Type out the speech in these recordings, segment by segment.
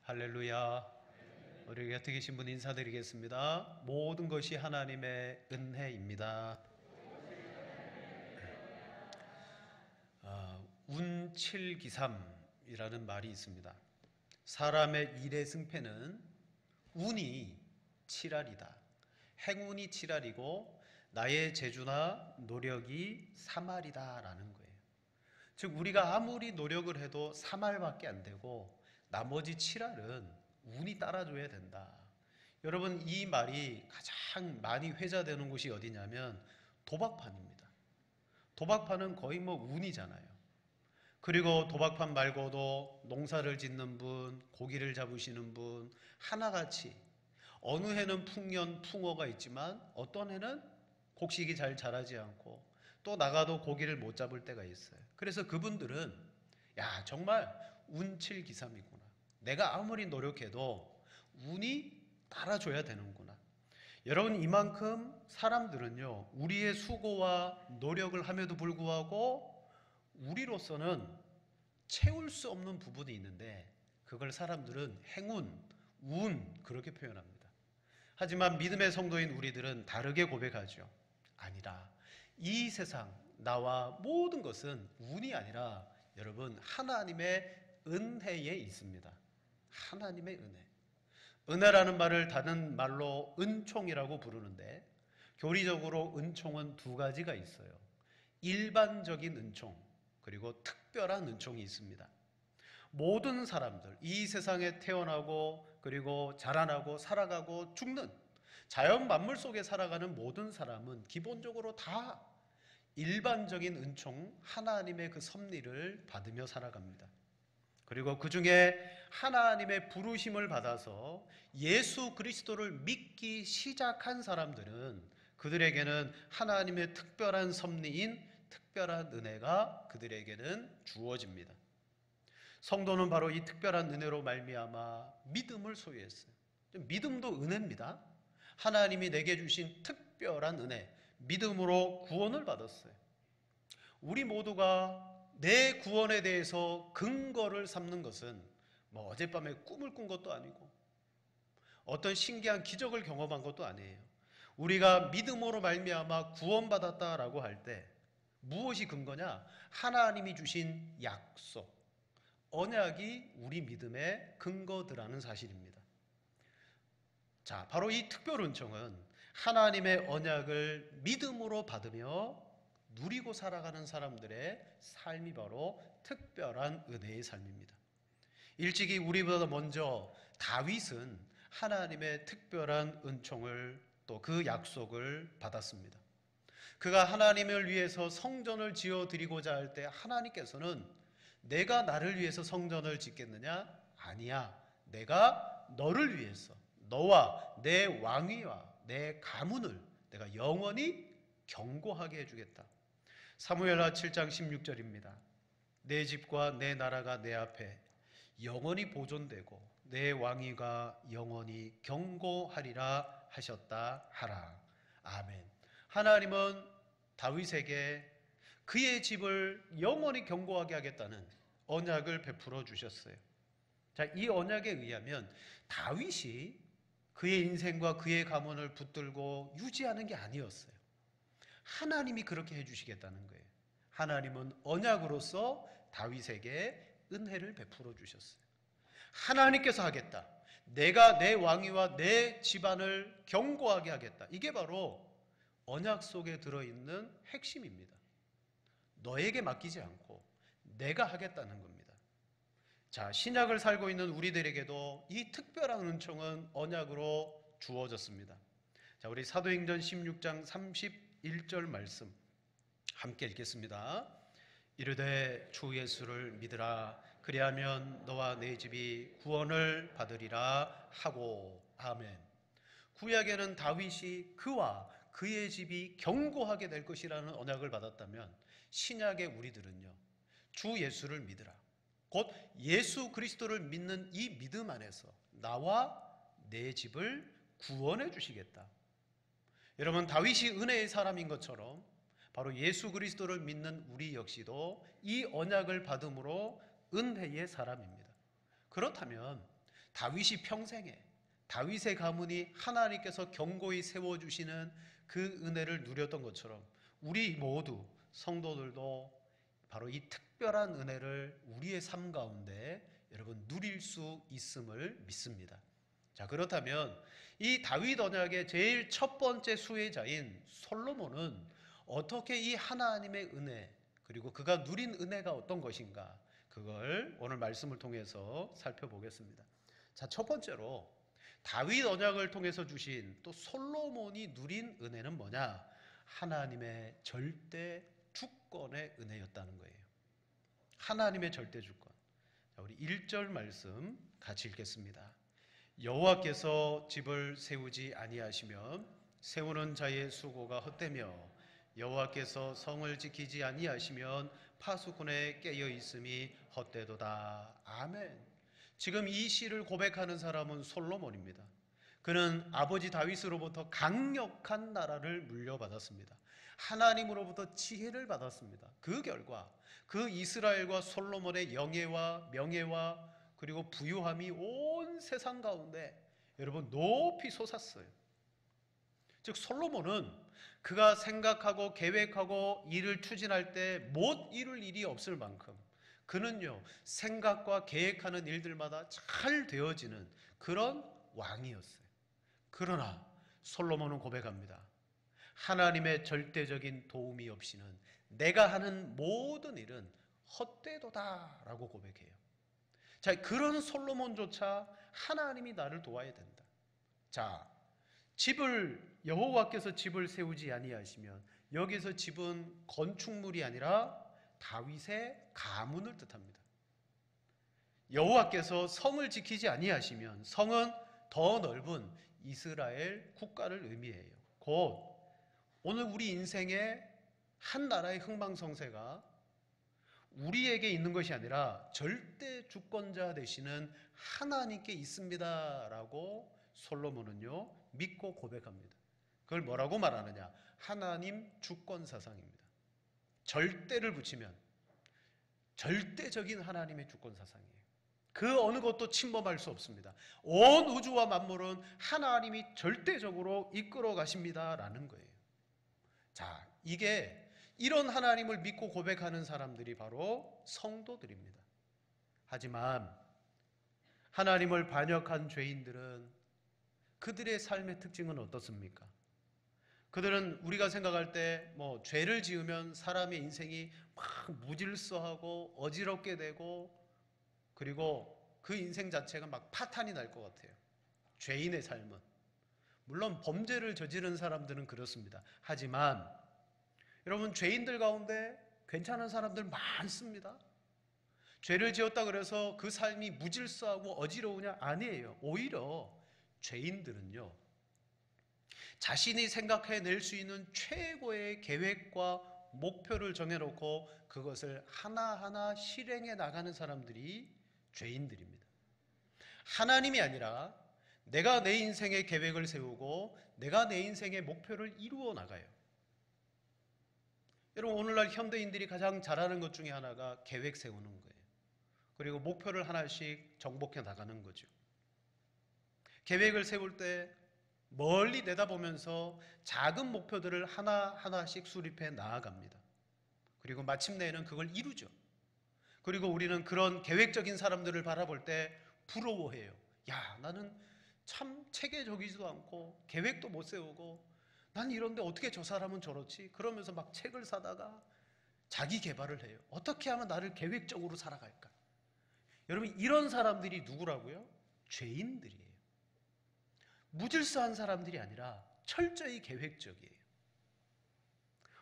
할렐루야. 우리 곁에 계신 분 인사드리겠습니다. 모든 것이 하나님의 은혜입니다. 운칠기삼이라는 말이 있습니다. 사람의 일의 승패는 운이 7할이다. 행운이 7할이고 나의 재주나 노력이 3할이다 라는 거예요. 즉 우리가 아무리 노력을 해도 3할밖에 안 되고 나머지 7할은 운이 따라줘야 된다. 여러분, 이 말이 가장 많이 회자되는 곳이 어디냐면 도박판입니다. 도박판은 거의 운이잖아요. 그리고 도박판 말고도 농사를 짓는 분, 고기를 잡으시는 분, 하나같이 어느 해는 풍년, 풍어가 있지만 어떤 해는 곡식이 잘 자라지 않고 또 나가도 고기를 못 잡을 때가 있어요. 그래서 그분들은 정말 운칠기삼이구나. 내가 아무리 노력해도 운이 따라줘야 되는구나. 여러분, 이만큼 사람들은요, 우리의 수고와 노력을 함에도 불구하고 우리로서는 채울 수 없는 부분이 있는데 그걸 사람들은 행운, 운 그렇게 표현합니다. 하지만 믿음의 성도인 우리들은 다르게 고백하죠. 아니라 이 세상, 나와 모든 것은 운이 아니라 여러분 하나님의 은혜에 있습니다. 하나님의 은혜. 은혜라는 말을 다른 말로 은총이라고 부르는데 교리적으로 은총은 두 가지가 있어요. 일반적인 은총 그리고 특별한 은총이 있습니다. 모든 사람들, 이 세상에 태어나고 그리고 자라나고 살아가고 죽는 자연 만물 속에 살아가는 모든 사람은 기본적으로 다 일반적인 은총, 하나님의 그 섭리를 받으며 살아갑니다. 그리고 그 중에 하나님의 부르심을 받아서 예수 그리스도를 믿기 시작한 사람들은 그들에게는 하나님의 특별한 섭리인 특별한 은혜가 그들에게는 주어집니다. 성도는 바로 이 특별한 은혜로 말미암아 믿음을 소유했어요. 믿음도 은혜입니다. 하나님이 내게 주신 특별한 은혜, 믿음으로 구원을 받았어요. 우리 모두가 내 구원에 대해서 근거를 삼는 것은 어젯밤에 꿈을 꾼 것도 아니고 어떤 신기한 기적을 경험한 것도 아니에요. 우리가 믿음으로 말미암아 구원받았다라고 할 때 무엇이 근거냐? 하나님이 주신 약속, 언약이 우리 믿음의 근거더라는 사실입니다. 자, 바로 이 특별 은총은 하나님의 언약을 믿음으로 받으며 누리고 살아가는 사람들의 삶이 바로 특별한 은혜의 삶입니다. 일찍이 우리보다 먼저 다윗은 하나님의 특별한 은총을 또 그 약속을 받았습니다. 그가 하나님을 위해서 성전을 지어드리고자 할 때 하나님께서는 내가 나를 위해서 성전을 짓겠느냐? 아니야. 내가 너를 위해서 너와 내 왕위와 내 가문을 내가 영원히 견고하게 해주겠다. 사무엘하 7장 16절입니다. 내 집과 내 나라가 내 앞에 영원히 보존되고 내 왕위가 영원히 견고하리라 하셨다 하라. 아멘. 하나님은 다윗에게 그의 집을 영원히 견고하게 하겠다는 언약을 베풀어 주셨어요. 자, 이 언약에 의하면 다윗이 그의 인생과 그의 가문을 붙들고 유지하는 게 아니었어요. 하나님이 그렇게 해주시겠다는 거예요. 하나님은 언약으로서 다윗에게 은혜를 베풀어 주셨어요. 하나님께서 하겠다. 내가 내 왕위와 내 집안을 견고하게 하겠다. 이게 바로 언약 속에 들어있는 핵심입니다. 너에게 맡기지 않고 내가 하겠다는 겁니다. 자, 신약을 살고 있는 우리들에게도 이 특별한 은총은 언약으로 주어졌습니다. 자, 우리 사도행전 16장 31절 말씀 함께 읽겠습니다. 이르되 주 예수를 믿으라. 그리하면 너와 내 집이 구원을 받으리라 하고. 아멘. 구약에는 다윗이 그와 그의 집이 견고하게 될 것이라는 언약을 받았다면 신약의 우리들은요, 주 예수를 믿으라. 곧 예수 그리스도를 믿는 이 믿음 안에서 나와 내 집을 구원해 주시겠다. 여러분, 다윗이 은혜의 사람인 것처럼 바로 예수 그리스도를 믿는 우리 역시도 이 언약을 받음으로 은혜의 사람입니다. 그렇다면 다윗이 평생에 다윗의 가문이 하나님께서 견고히 세워주시는 그 은혜를 누렸던 것처럼 우리 모두 성도들도 바로 이 특별한 은혜를 우리의 삶 가운데 여러분 누릴 수 있음을 믿습니다. 자, 그렇다면 이 다윗 언약의 제일 첫 번째 수혜자인 솔로몬은 어떻게 이 하나님의 은혜 그리고 그가 누린 은혜가 어떤 것인가, 그걸 오늘 말씀을 통해서 살펴보겠습니다. 자, 첫 번째로 다윗 언약을 통해서 주신 또 솔로몬이 누린 은혜는 뭐냐? 하나님의 절대 주권의 은혜였다는 거예요. 하나님의 절대 주권. 자, 우리 1절 말씀 같이 읽겠습니다. 여호와께서 집을 세우지 아니하시면 세우는 자의 수고가 헛되며 여호와께서 성을 지키지 아니하시면 파수꾼의 깨어 있음이 헛되도다. 아멘. 지금 이 시를 고백하는 사람은 솔로몬입니다. 그는 아버지 다윗으로부터 강력한 나라를 물려받았습니다. 하나님으로부터 지혜를 받았습니다. 그 결과 그 이스라엘과 솔로몬의 영예와 명예와 그리고 부유함이 온 세상 가운데 여러분 높이 솟았어요. 즉 솔로몬은 그가 생각하고 계획하고 일을 추진할 때 못 이룰 일이 없을 만큼 그는요 생각과 계획하는 일들마다 잘 되어지는 그런 왕이었어요. 그러나 솔로몬은 고백합니다. 하나님의 절대적인 도움이 없이는 내가 하는 모든 일은 헛되도다 라고 고백해요. 자, 그런 솔로몬조차 하나님이 나를 도와야 된다. 자, 여호와께서 집을 세우지 아니하시면 여기서 집은 건축물이 아니라 다윗의 가문을 뜻합니다. 여호와께서 성을 지키지 아니하시면 성은 더 넓은 이스라엘 국가를 의미해요. 곧 오늘 우리 인생의 한 나라의 흥망성쇠가 우리에게 있는 것이 아니라 절대 주권자 되시는 하나님께 있습니다 라고 솔로몬은요 믿고 고백합니다. 그걸 뭐라고 말하느냐? 하나님 주권 사상입니다. 절대를 붙이면 절대적인 하나님의 주권 사상이에요. 그 어느 것도 침범할 수 없습니다. 온 우주와 만물은 하나님이 절대적으로 이끌어 가십니다라는 거예요. 자, 이런 하나님을 믿고 고백하는 사람들이 바로 성도들입니다. 하지만 하나님을 반역한 죄인들은 그들의 삶의 특징은 어떻습니까? 그들은 우리가 생각할 때 죄를 지으면 사람의 인생이 막 무질서하고 어지럽게 되고 그리고 그 인생 자체가 막 파탄이 날 것 같아요. 죄인의 삶은. 물론 범죄를 저지른 사람들은 그렇습니다. 하지만 여러분 죄인들 가운데 괜찮은 사람들 많습니다. 죄를 지었다 그래서 그 삶이 무질서하고 어지러우냐? 아니에요. 오히려 죄인들은요 자신이 생각해낼 수 있는 최고의 계획과 목표를 정해놓고 그것을 하나하나 실행해 나가는 사람들이 죄인들입니다. 하나님이 아니라 내가 내 인생의 계획을 세우고 내가 내 인생의 목표를 이루어 나가요. 여러분 오늘날 현대인들이 가장 잘하는 것 중에 하나가 계획 세우는 거예요. 그리고 목표를 하나씩 정복해 나가는 거죠. 계획을 세울 때 멀리 내다보면서 작은 목표들을 하나하나씩 수립해 나아갑니다. 그리고 마침내는 그걸 이루죠. 그리고 우리는 그런 계획적인 사람들을 바라볼 때 부러워해요. 야, 나는 참 체계적이지도 않고 계획도 못 세우고 난 이런데 어떻게 저 사람은 저렇지? 그러면서 막 책을 사다가 자기 개발을 해요. 어떻게 하면 나를 계획적으로 살아갈까? 여러분 이런 사람들이 누구라고요? 죄인들이에요. 무질서한 사람들이 아니라 철저히 계획적이에요.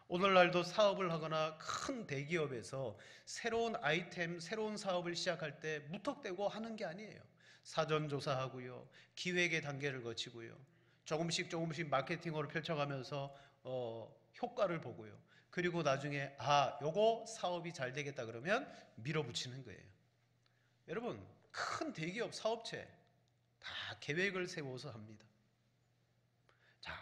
오늘날도 사업을 하거나 큰 대기업에서 새로운 아이템, 새로운 사업을 시작할 때 무턱대고 하는 게 아니에요. 사전 조사하고요, 기획의 단계를 거치고요, 조금씩 마케팅으로 펼쳐가면서 효과를 보고요. 그리고 나중에 요거 사업이 잘 되겠다 그러면 밀어붙이는 거예요. 여러분 큰 대기업 사업체 다 계획을 세워서 합니다. 자,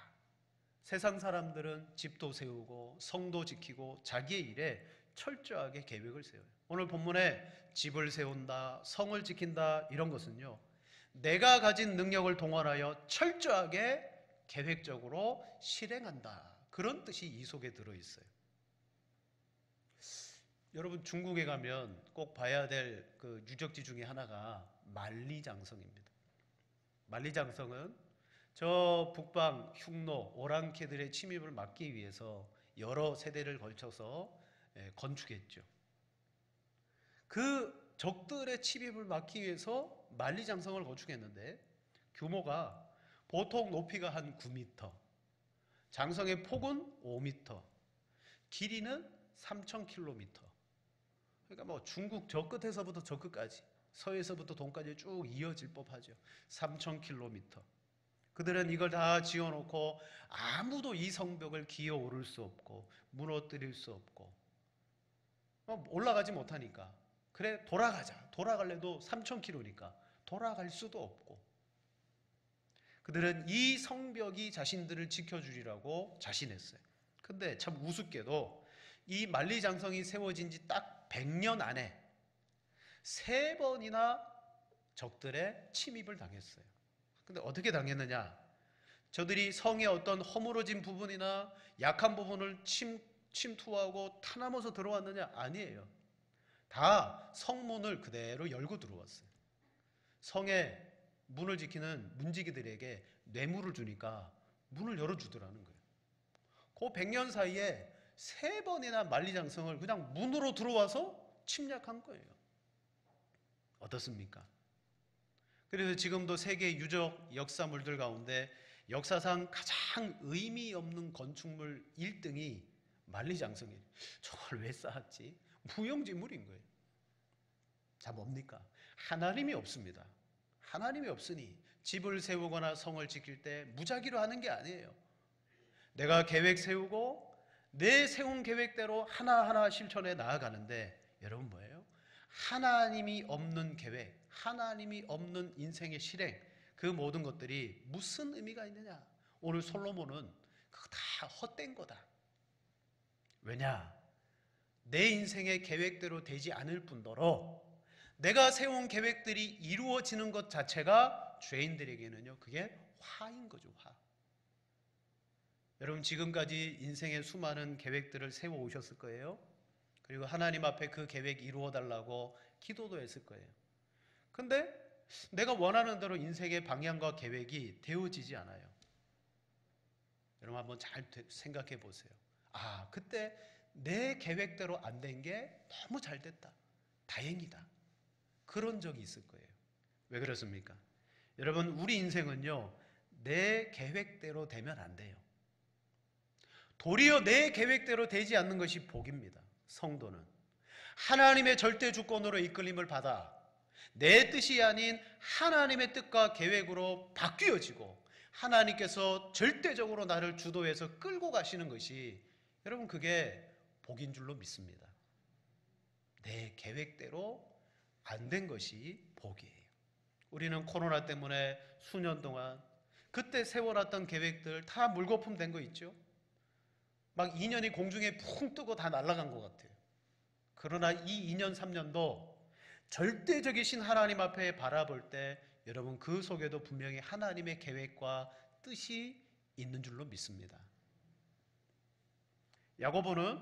세상 사람들은 집도 세우고 성도 지키고 자기의 일에 철저하게 계획을 세워요. 오늘 본문에 집을 세운다, 성을 지킨다 이런 것은요 내가 가진 능력을 동원하여 철저하게 계획적으로 실행한다. 그런 뜻이 이 속에 들어있어요. 여러분 중국에 가면 꼭 봐야 될 그 유적지 중에 하나가 만리장성입니다. 만리장성은 저 북방 흉노 오랑캐들의 침입을 막기 위해서 여러 세대를 걸쳐서 건축했죠. 그 적들의 침입을 막기 위해서 만리장성을 건축했는데 규모가 보통 높이가 한 9m, 장성의 폭은 5m, 길이는 3,000km. 그러니까 뭐 중국 저 끝에서부터 저 끝까지, 서에서부터 동까지 쭉 이어질 법하죠. 3,000km. 그들은 이걸 다 지어놓고 아무도 이 성벽을 기어 오를 수 없고 무너뜨릴 수 없고 올라가지 못하니까 그래 돌아가자. 돌아갈래도 3,000km니까 돌아갈 수도 없고 그들은 이 성벽이 자신들을 지켜주리라고 자신했어요. 근데 참 우습게도 이 만리장성이 세워진 지 딱 100년 안에 3번이나 적들의 침입을 당했어요. 근데 어떻게 당했느냐? 저들이 성의 어떤 허물어진 부분이나 약한 부분을 침투하고 타나면서 들어왔느냐? 아니에요. 다 성문을 그대로 열고 들어왔어요. 성의 문을 지키는 문지기들에게 뇌물을 주니까 문을 열어주더라는 거예요. 그 100년 사이에 3번이나 만리장성을 그냥 문으로 들어와서 침략한 거예요. 어떻습니까? 그래서 지금도 세계 유적 역사물들 가운데 역사상 가장 의미 없는 건축물 1등이 만리장성이에요. 저걸 왜 쌓았지? 무용지물인 거예요. 자, 뭡니까? 하나님이 없습니다. 하나님이 없으니 집을 세우거나 성을 지킬 때 무작위로 하는 게 아니에요. 내가 계획 세우고 내 세운 계획대로 하나하나 실천해 나아가는데 여러분 뭐예요? 하나님이 없는 계획, 하나님이 없는 인생의 실행, 그 모든 것들이 무슨 의미가 있느냐? 오늘 솔로몬은 그거 다 헛된 거다. 왜냐? 내 인생의 계획대로 되지 않을 뿐더러 내가 세운 계획들이 이루어지는 것 자체가 죄인들에게는요, 그게 화인 거죠, 화. 여러분 지금까지 인생의 수많은 계획들을 세워 오셨을 거예요. 그리고 하나님 앞에 그 계획 이루어 달라고 기도도 했을 거예요. 근데 내가 원하는 대로 인생의 방향과 계획이 되어지지 않아요. 여러분 한번 잘 생각해 보세요. 아, 그때 내 계획대로 안 된 게 너무 잘 됐다. 다행이다. 그런 적이 있을 거예요. 왜 그렇습니까? 여러분 우리 인생은요, 내 계획대로 되면 안 돼요. 도리어 내 계획대로 되지 않는 것이 복입니다. 성도는 하나님의 절대 주권으로 이끌림을 받아 내 뜻이 아닌 하나님의 뜻과 계획으로 바뀌어지고 하나님께서 절대적으로 나를 주도해서 끌고 가시는 것이 여러분 그게 복인 줄로 믿습니다. 내 계획대로 안 된 것이 복이에요. 우리는 코로나 때문에 수년 동안 그때 세워놨던 계획들 다 물거품 된 거 있죠? 막 2년이 공중에 풍 뜨고 다 날아간 것 같아요. 그러나 이 2년, 3년도 절대적이신 하나님 앞에 바라볼 때 여러분 그 속에도 분명히 하나님의 계획과 뜻이 있는 줄로 믿습니다. 야고보는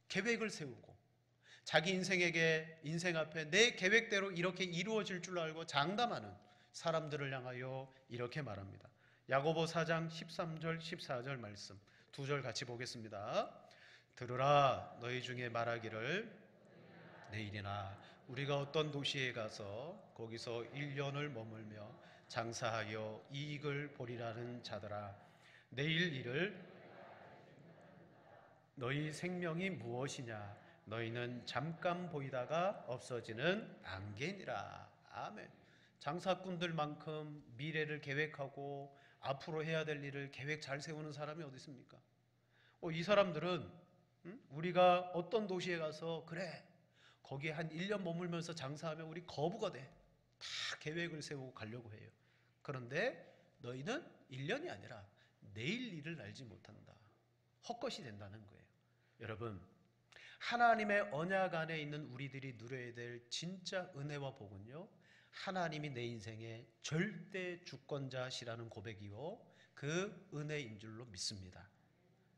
계획을 세우고 자기 인생 앞에 내 계획대로 이렇게 이루어질 줄 알고 장담하는 사람들을 향하여 이렇게 말합니다. 야고보 4장 13절 14절 말씀 2절 같이 보겠습니다. 들으라 너희 중에 말하기를 내일이나 우리가 어떤 도시에 가서 거기서 1년을 머물며 장사하여 이익을 보리라는 자들아 내일 일을 너희 생명이 무엇이냐 너희는 잠깐 보이다가 없어지는 안개니라. 아멘. 장사꾼들만큼 미래를 계획하고 앞으로 해야 될 일을 계획 잘 세우는 사람이 어디 있습니까? 이 사람들은 우리가 어떤 도시에 가서 그래 거기에 한 1년 머물면서 장사하면 우리 거부가 돼. 다 계획을 세우고 가려고 해요. 그런데 너희는 1년이 아니라 내일 일을 알지 못한다. 헛것이 된다는 거예요. 여러분 하나님의 언약 안에 있는 우리들이 누려야 될 진짜 은혜와 복은요 하나님이 내 인생의 절대 주권자시라는 고백이요, 그 은혜인 줄로 믿습니다.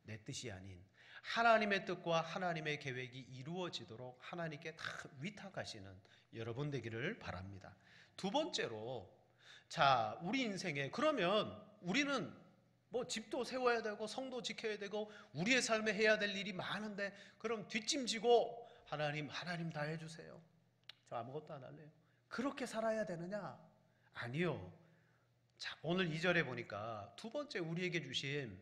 내 뜻이 아닌 하나님의 뜻과 하나님의 계획이 이루어지도록 하나님께 다 위탁하시는 여러분 되기를 바랍니다. 두 번째로, 자, 우리 인생에 그러면 우리는 뭐 집도 세워야 되고 성도 지켜야 되고 우리의 삶에 해야 될 일이 많은데, 그럼 뒷짐지고 하나님 다 해주세요, 저 아무것도 안 할래요, 그렇게 살아야 되느냐? 아니요. 자, 오늘 2절에 보니까 두 번째 우리에게 주신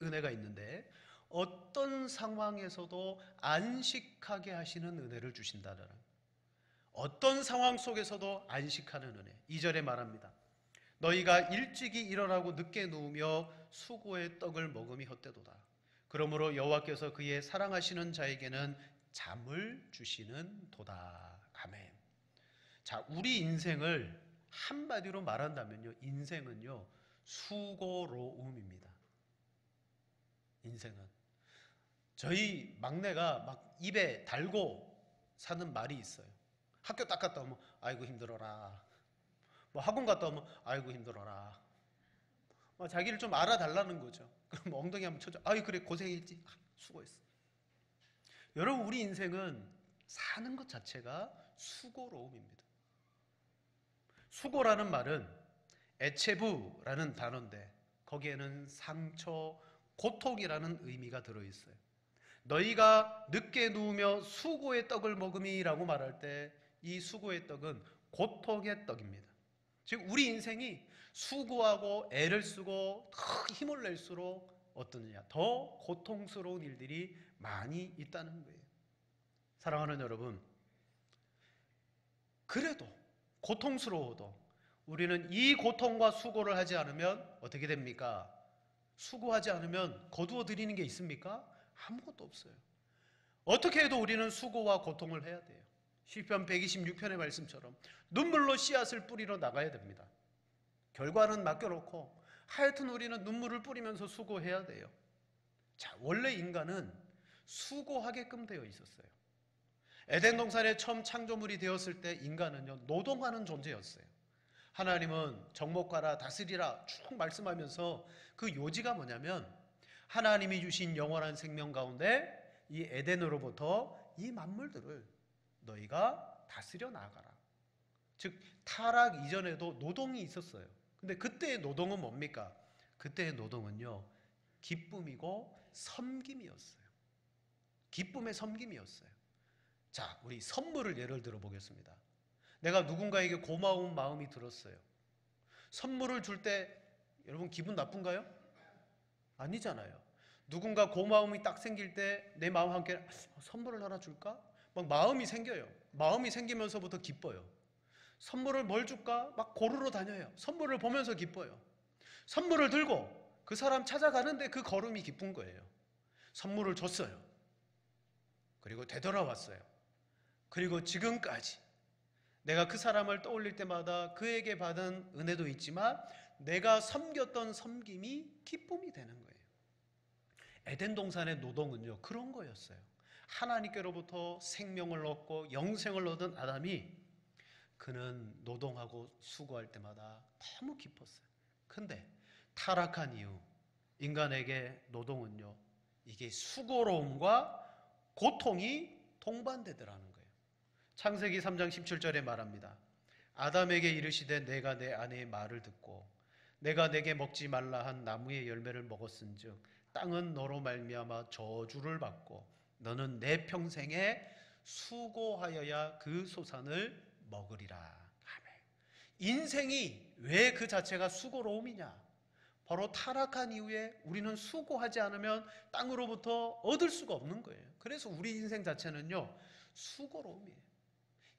은혜가 있는데, 어떤 상황에서도 안식하게 하시는 은혜를 주신다는, 어떤 상황 속에서도 안식하는 은혜. 2절에 말합니다. 너희가 일찍이 일어나고 늦게 누우며 수고의 떡을 먹음이 헛되도다. 그러므로 여호와께서 그의 사랑하시는 자에게는 잠을 주시는 도다. 아멘. 자, 우리 인생을 한마디로 말한다면요, 인생은요 수고로움입니다. 인생은, 저희 막내가 막 입에 달고 사는 말이 있어요. 학교 딱 갔다 오면 아이고 힘들어라, 뭐 학원 갔다 오면 아이고 힘들어라, 뭐 자기를 좀 알아달라는 거죠. 그럼 엉덩이 한번 쳐줘, 아이 그래 고생했지, 수고했어. 여러분, 우리 인생은 사는 것 자체가 수고로움입니다. 수고라는 말은 에체부라는 단어인데 거기에는 상처, 고통이라는 의미가 들어있어요. 너희가 늦게 누우며 수고의 떡을 먹음이라고 말할 때 이 수고의 떡은 고통의 떡입니다. 즉 우리 인생이 수고하고 애를 쓰고 더 힘을 낼수록 어떠느냐, 더 고통스러운 일들이 많이 있다는 거예요. 사랑하는 여러분, 그래도 고통스러워도 우리는 이 고통과 수고를 하지 않으면 어떻게 됩니까? 수고하지 않으면 거두어 드리는 게 있습니까? 아무것도 없어요. 어떻게 해도 우리는 수고와 고통을 해야 돼요. 시편 126편의 말씀처럼 눈물로 씨앗을 뿌리러 나가야 됩니다. 결과는 맡겨놓고 하여튼 우리는 눈물을 뿌리면서 수고해야 돼요. 자, 원래 인간은 수고하게끔 되어 있었어요. 에덴 동산에 처음 창조물이 되었을 때 인간은요 노동하는 존재였어요. 하나님은 정복하라 다스리라 쭉 말씀하면서 그 요지가 뭐냐면, 하나님이 주신 영원한 생명 가운데 이 에덴으로부터 이 만물들을 너희가 다스려 나가라. 즉 타락 이전에도 노동이 있었어요. 근데 그때의 노동은 뭡니까? 그때의 노동은요 기쁨이고 섬김이었어요. 기쁨의 섬김이었어요. 자, 우리 선물을 예를 들어 보겠습니다. 내가 누군가에게 고마운 마음이 들었어요. 선물을 줄 때 여러분 기분 나쁜가요? 아니잖아요. 누군가 고마움이 딱 생길 때 내 마음 함께 선물을 하나 줄까? 막 마음이 생겨요. 마음이 생기면서부터 기뻐요. 선물을 뭘 줄까? 막 고르러 다녀요. 선물을 보면서 기뻐요. 선물을 들고 그 사람 찾아가는데 그 걸음이 기쁜 거예요. 선물을 줬어요. 그리고 되돌아왔어요. 그리고 지금까지 내가 그 사람을 떠올릴 때마다 그에게 받은 은혜도 있지만 내가 섬겼던 섬김이 기쁨이 되는 거예요. 에덴 동산의 노동은요 그런 거였어요. 하나님께로부터 생명을 얻고 영생을 얻은 아담이, 그는 노동하고 수고할 때마다 너무 기뻤어요. 근데 타락한 이후 인간에게 노동은요 이게 수고로움과 고통이 동반되더라는 거예요. 창세기 3장 17절에 말합니다. 아담에게 이르시되 내가 내 아내의 말을 듣고 내가 내게 먹지 말라 한 나무의 열매를 먹었은즉 땅은 너로 말미암아 저주를 받고 너는 내 평생에 수고하여야 그 소산을 먹으리라. 아멘. 인생이 왜 그 자체가 수고로움이냐? 바로 타락한 이후에 우리는 수고하지 않으면 땅으로부터 얻을 수가 없는 거예요. 그래서 우리 인생 자체는요 수고로움이에요.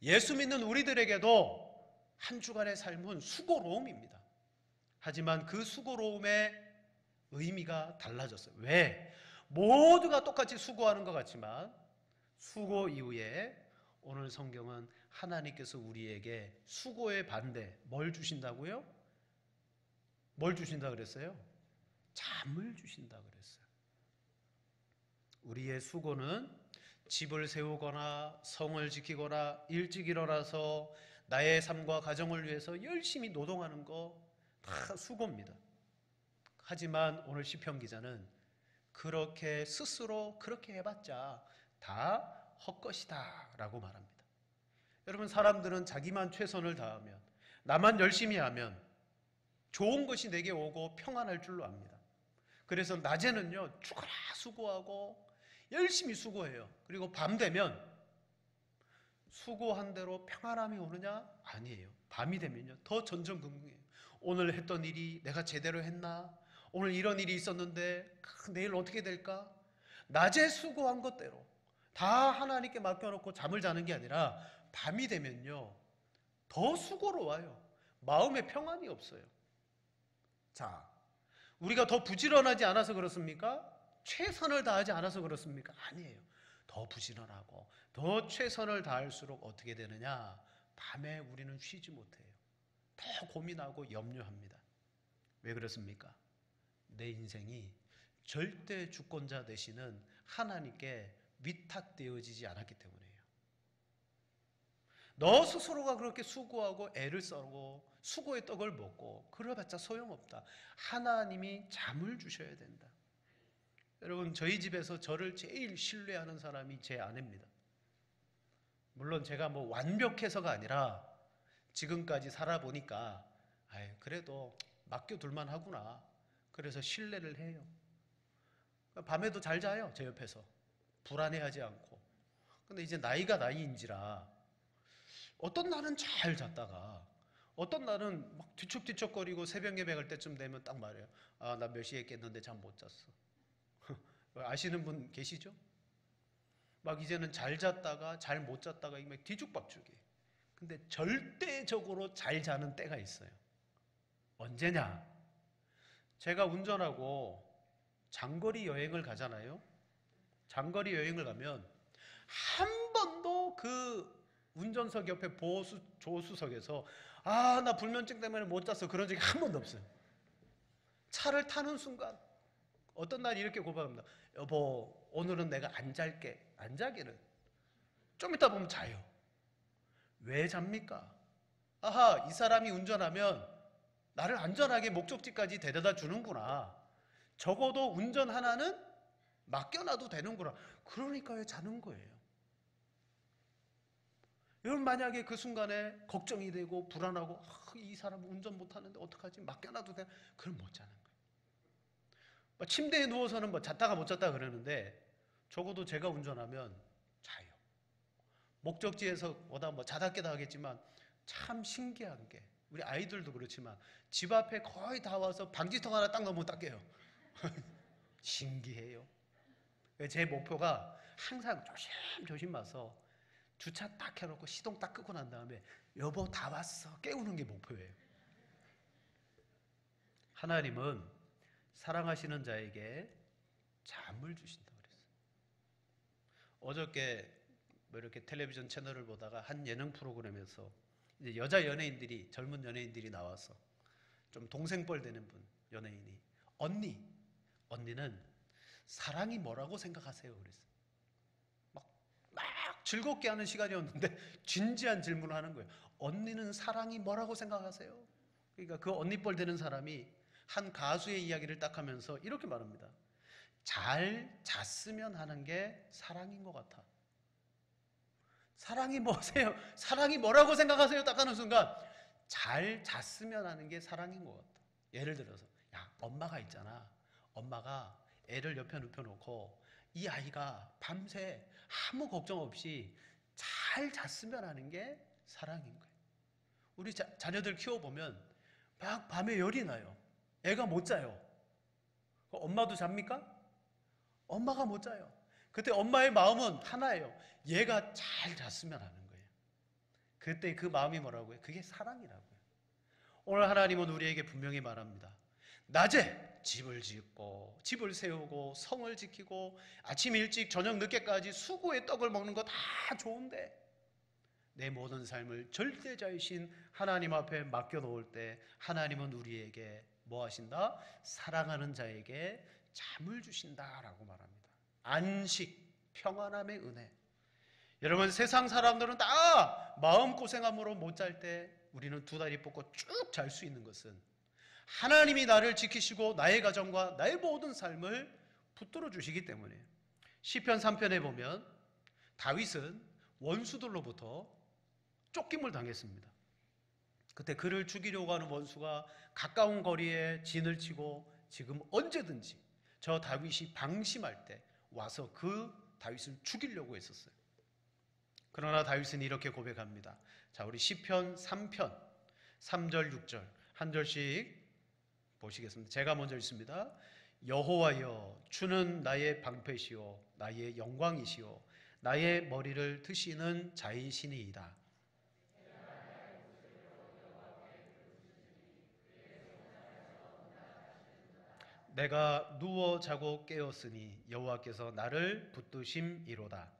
예수 믿는 우리들에게도 한 주간의 삶은 수고로움입니다. 하지만 그 수고로움의 의미가 달라졌어요. 왜? 모두가 똑같이 수고하는 것 같지만 수고 이후에 오늘 성경은 하나님께서 우리에게 수고의 반대 뭘 주신다고요? 뭘 주신다 그랬어요? 잠을 주신다 그랬어요. 우리의 수고는 집을 세우거나 성을 지키거나 일찍 일어나서 나의 삶과 가정을 위해서 열심히 노동하는 거 다 수고입니다. 하지만 오늘 시편 기자는 그렇게 스스로 그렇게 해봤자 다 헛것이다 라고 말합니다. 여러분, 사람들은 자기만 최선을 다하면, 나만 열심히 하면 좋은 것이 내게 오고 평안할 줄로 압니다. 그래서 낮에는요 죽어라 수고하고 열심히 수고해요. 그리고 밤 되면 수고한 대로 평안함이 오느냐? 아니에요. 밤이 되면요 더 전전긍긍해요. 오늘 했던 일이 내가 제대로 했나? 오늘 이런 일이 있었는데 내일 어떻게 될까? 낮에 수고한 것대로 다 하나님께 맡겨놓고 잠을 자는 게 아니라 밤이 되면요 더 수고로워요. 마음에 평안이 없어요. 자, 우리가 더 부지런하지 않아서 그렇습니까? 최선을 다하지 않아서 그렇습니까? 아니에요. 더 부지런하고 더 최선을 다할수록 어떻게 되느냐? 밤에 우리는 쉬지 못해요. 더 고민하고 염려합니다. 왜 그렇습니까? 내 인생이 절대 주권자 되시는 하나님께 위탁되어지지 않았기 때문이에요. 너 스스로가 그렇게 수고하고 애를 써고 수고의 떡을 먹고 그래봤자 소용없다. 하나님이 잠을 주셔야 된다. 여러분, 저희 집에서 저를 제일 신뢰하는 사람이 제 아내입니다. 물론 제가 뭐 완벽해서가 아니라 지금까지 살아보니까 그래도 맡겨둘만 하구나. 그래서 신뢰를 해요. 밤에도 잘 자요, 제 옆에서. 불안해하지 않고. 근데 이제 나이가 나이인지라 어떤 날은 잘 잤다가 어떤 날은 막 뒤척뒤척거리고 새벽 예배 갈 때쯤 되면 딱 말해요. 아, 나 몇 시에 깼는데 잠 못 잤어. 아시는 분 계시죠? 막 이제는 잘 잤다가 잘 못 잤다가 막 뒤죽박죽이. 근데 절대적으로 잘 자는 때가 있어요. 언제냐? 제가 운전하고 장거리 여행을 가잖아요. 장거리 여행을 가면 한 번도 그 운전석 옆에 조수석에서 아, 나 불면증 때문에 못 잤어 그런 적이 한 번도 없어요. 차를 타는 순간 어떤 날 이렇게 고백합니다. 여보, 오늘은 내가 안 잘게. 안 자기는 좀 이따 보면 자요. 왜 잡니까? 아하, 이 사람이 운전하면 나를 안전하게 목적지까지 데려다 주는구나. 적어도 운전 하나는 맡겨놔도 되는구나. 그러니까 왜 자는 거예요? 여러분, 만약에 그 순간에 걱정이 되고 불안하고 이 사람 운전 못하는데 어떡하지? 맡겨놔도 돼? 그럼 못 자는 거예요. 침대에 누워서는 뭐 잤다가 못 잤다 그러는데 적어도 제가 운전하면 자요. 목적지에서 오다 뭐 자다 깨다 하겠지만 참 신기한 게 우리 아이들도 그렇지만 집 앞에 거의 다 와서 방지턱 하나 딱 넘으면 딱 깨요. 신기해요. 제 목표가 항상 조심조심 와서 주차 딱 해놓고 시동 딱 끄고 난 다음에 여보 다 왔어 깨우는 게 목표예요. 하나님은 사랑하시는 자에게 잠을 주신다고 그랬어요. 어저께 뭐 이렇게 텔레비전 채널을 보다가 한 예능 프로그램에서 이제 여자 연예인들이 젊은 연예인들이 나와서 좀 동생뻘 되는 분 연예인이 언니는 사랑이 뭐라고 생각하세요? 그랬어요. 막 즐겁게 하는 시간이었는데 진지한 질문을 하는 거예요. 언니는 사랑이 뭐라고 생각하세요? 그러니까 그 언니뻘 되는 사람이 한 가수의 이야기를 딱 하면서 이렇게 말합니다. 잘 잤으면 하는 게 사랑인 것 같아. 사랑이 뭐세요? 사랑이 뭐라고 생각하세요? 딱 하는 순간 잘 잤으면 하는 게 사랑인 것 같아. 예를 들어서 야, 엄마가 있잖아. 엄마가 애를 옆에 눕혀놓고 이 아이가 밤새 아무 걱정 없이 잘 잤으면 하는 게 사랑인 거예요. 우리 자녀들 키워보면 막 밤에 열이 나요. 애가 못 자요. 엄마도 잡니까? 엄마가 못 자요. 그때 엄마의 마음은 하나예요. 얘가 잘 잤으면 하는 거예요. 그때 그 마음이 뭐라고요? 그게 사랑이라고요. 오늘 하나님은 우리에게 분명히 말합니다. 낮에 집을 짓고 집을 세우고 성을 지키고 아침 일찍 저녁 늦게까지 수고의 떡을 먹는 거 다 좋은데 내 모든 삶을 절대자이신 하나님 앞에 맡겨놓을 때 하나님은 우리에게 뭐 하신다? 사랑하는 자에게 잠을 주신다라고 말합니다. 안식, 평안함의 은혜. 여러분, 세상 사람들은 다 마음고생함으로 못 잘 때 우리는 두 다리 뻗고 쭉 잘 수 있는 것은 하나님이 나를 지키시고 나의 가정과 나의 모든 삶을 붙들어 주시기 때문이에요. 시편 3편에 보면 다윗은 원수들로부터 쫓김을 당했습니다. 그때 그를 죽이려고 하는 원수가 가까운 거리에 진을 치고 지금 언제든지 저 다윗이 방심할 때 와서 그 다윗을 죽이려고 했었어요. 그러나 다윗은 이렇게 고백합니다. 자, 우리 시편 3편 3절 6절 한 절씩 보시겠습니다. 제가 먼저 읽습니다. 여호와여, 주는 나의 방패시오 나의 영광이시오 나의 머리를 드시는 자이시니이다. 내가 누워 자고 깨었으니 여호와께서 나를 붙드심이로다.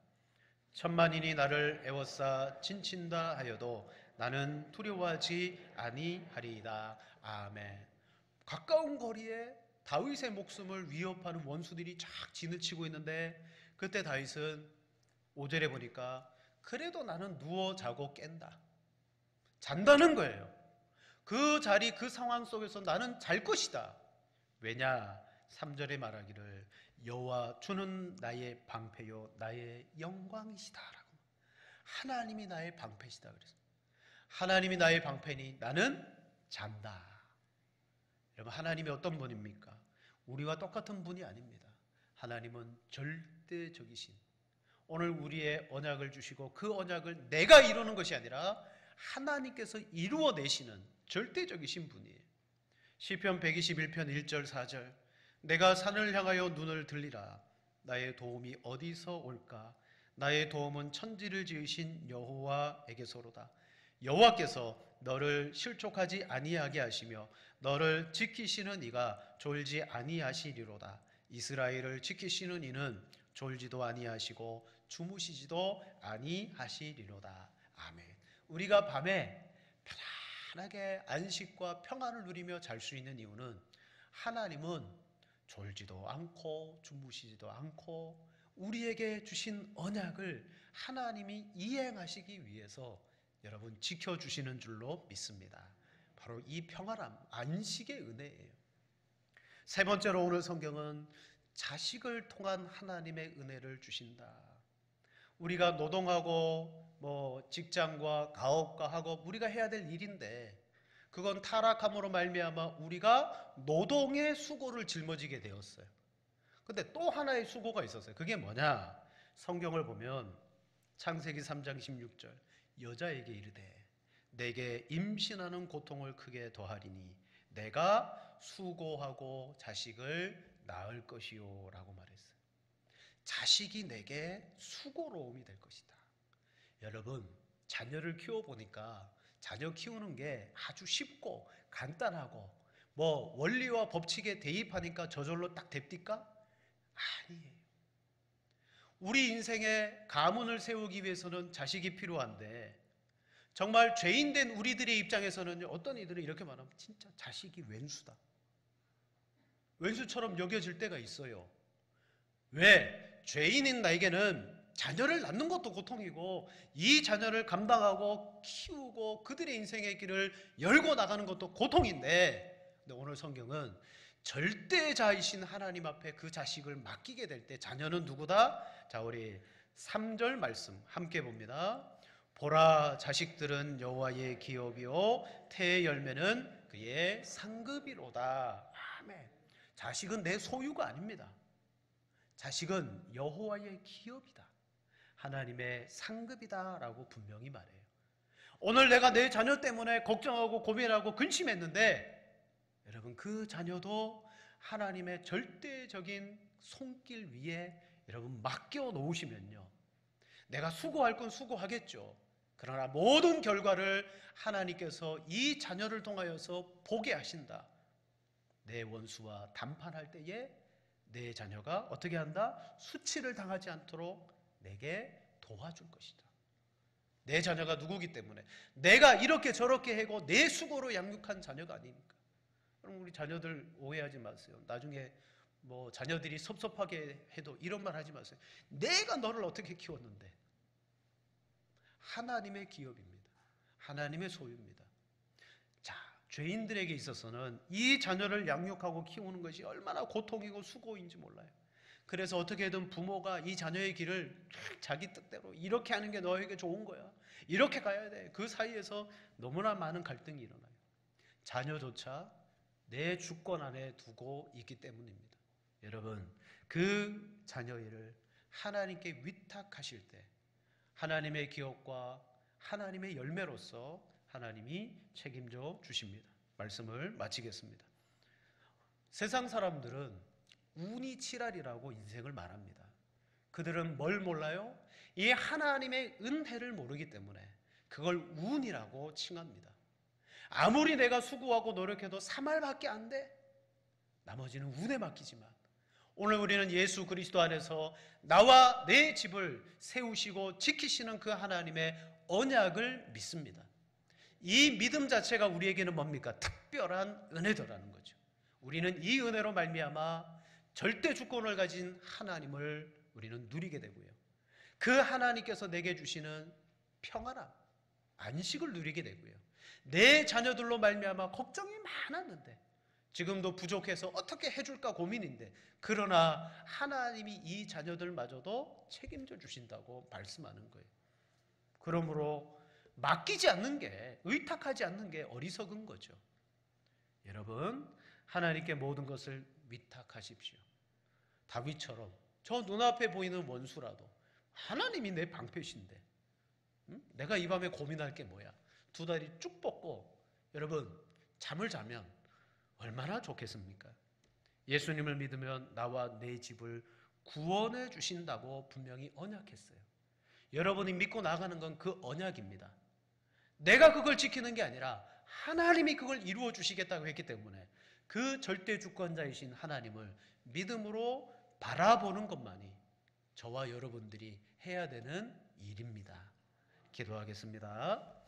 천만인이 나를 애워싸 친친다 하여도 나는 두려워하지 아니하리이다. 아멘. 가까운 거리에 다윗의 목숨을 위협하는 원수들이 쫙 진을 치고 있는데 그때 다윗은 5절에 보니까 그래도 나는 누워 자고 깬다. 잔다는 거예요. 그 자리 그 상황 속에서 나는 잘 것이다. 왜냐? 3절에 말하기를 여호와 주는 나의 방패요 나의 영광이시다라고. 하나님이 나의 방패시다 그랬어요. 하나님이 나의 방패니 나는 잔다. 여러분, 하나님이 어떤 분입니까? 우리와 똑같은 분이 아닙니다. 하나님은 절대적이신, 오늘 우리의 언약을 주시고 그 언약을 내가 이루는 것이 아니라 하나님께서 이루어내시는 절대적이신 분이에요. 시편 121편 1절 4절 내가 산을 향하여 눈을 들리라. 나의 도움이 어디서 올까? 나의 도움은 천지를 지으신 여호와에게서로다. 여호와께서 너를 실족하지 아니하게 하시며 너를 지키시는 이가 졸지 아니하시리로다. 이스라엘을 지키시는 이는 졸지도 아니하시고 주무시지도 아니하시리로다. 아멘. 우리가 밤에 편안하게 안식과 평안을 누리며 잘 수 있는 이유는 하나님은 졸지도 않고 주무시지도 않고 우리에게 주신 언약을 하나님이 이행하시기 위해서 여러분 지켜주시는 줄로 믿습니다. 바로 이 평안함, 안식의 은혜예요. 세 번째로 오늘 성경은 자식을 통한 하나님의 은혜를 주신다. 우리가 노동하고 직장과 가업과 학업 우리가 해야 될 일인데 그건 타락함으로 말미암아 우리가 노동의 수고를 짊어지게 되었어요. 근데 또 하나의 수고가 있었어요. 그게 뭐냐? 성경을 보면 창세기 3장 16절 여자에게 이르되 내게 임신하는 고통을 크게 더하리니 내가 수고하고 자식을 낳을 것이요 라고 말했어요. 자식이 내게 수고로움이 될 것이다. 여러분, 자녀를 키워보니까 자녀 키우는 게 아주 쉽고 간단하고 원리와 법칙에 대입하니까 저절로 딱 됩니까? 아니에요. 우리 인생에 가문을 세우기 위해서는 자식이 필요한데 정말 죄인된 우리들의 입장에서는 어떤 이들은 이렇게 말하면 진짜 자식이 왼수다. 왼수처럼 여겨질 때가 있어요. 왜? 죄인인 나에게는 자녀를 낳는 것도 고통이고 이 자녀를 감당하고 키우고 그들의 인생의 길을 열고 나가는 것도 고통인데, 근데 오늘 성경은 절대자이신 하나님 앞에 그 자식을 맡기게 될 때 자녀는 누구다? 자, 우리 3절 말씀 함께 봅니다. 보라, 자식들은 여호와의 기업이요 태의 열매는 그의 상급이로다. 아멘. 자식은 내 소유가 아닙니다. 자식은 여호와의 기업이다. 하나님의 상급이다라고 분명히 말해요. 오늘 내가 내 자녀 때문에 걱정하고 고민하고 근심했는데 여러분, 그 자녀도 하나님의 절대적인 손길 위에 여러분 맡겨 놓으시면요, 내가 수고할 건 수고하겠죠. 그러나 모든 결과를 하나님께서 이 자녀를 통하여서 보게 하신다. 내 원수와 담판할 때에 내 자녀가 어떻게 한다? 수치를 당하지 않도록 내게 도와줄 것이다. 내 자녀가 누구기 때문에 내가 이렇게 저렇게 하고 내 수고로 양육한 자녀가 아니니까. 그럼 우리 자녀들 오해하지 마세요. 나중에 자녀들이 섭섭하게 해도 이런 말 하지 마세요. 내가 너를 어떻게 키웠는데, 하나님의 기업입니다. 하나님의 소유입니다. 자, 죄인들에게 있어서는 이 자녀를 양육하고 키우는 것이 얼마나 고통이고 수고인지 몰라요. 그래서 어떻게든 부모가 이 자녀의 길을 자기 뜻대로 이렇게 하는 게 너에게 좋은 거야, 이렇게 가야 돼. 그 사이에서 너무나 많은 갈등이 일어나요. 자녀조차 내 주권 안에 두고 있기 때문입니다. 여러분, 그 자녀를 하나님께 위탁하실 때 하나님의 기업과 하나님의 열매로서 하나님이 책임져 주십니다. 말씀을 마치겠습니다. 세상 사람들은 운이 칠할이라고 인생을 말합니다. 그들은 뭘 몰라요? 이 하나님의 은혜를 모르기 때문에 그걸 운이라고 칭합니다. 아무리 내가 수고하고 노력해도 3알밖에 안 돼. 나머지는 운에 맡기지만 오늘 우리는 예수 그리스도 안에서 나와 내 집을 세우시고 지키시는 그 하나님의 언약을 믿습니다. 이 믿음 자체가 우리에게는 뭡니까? 특별한 은혜더라는 거죠. 우리는 이 은혜로 말미암아 절대 주권을 가진 하나님을 우리는 누리게 되고요, 그 하나님께서 내게 주시는 평안함, 안식을 누리게 되고요, 내 자녀들로 말미암아 걱정이 많았는데 지금도 부족해서 어떻게 해줄까 고민인데 그러나 하나님이 이 자녀들마저도 책임져 주신다고 말씀하는 거예요. 그러므로 맡기지 않는 게, 의탁하지 않는 게 어리석은 거죠. 여러분, 하나님께 모든 것을 위탁하십시오. 다윗처럼 저 눈앞에 보이는 원수라도 하나님이 내 방패신데 내가 이 밤에 고민할 게 뭐야? 두 다리 쭉 뻗고 여러분 잠을 자면 얼마나 좋겠습니까? 예수님을 믿으면 나와 내 집을 구원해 주신다고 분명히 언약했어요. 여러분이 믿고 나가는 건 그 언약입니다. 내가 그걸 지키는 게 아니라 하나님이 그걸 이루어 주시겠다고 했기 때문에 그 절대 주권자이신 하나님을 믿음으로 바라보는 것만이 저와 여러분들이 해야 되는 일입니다. 기도하겠습니다.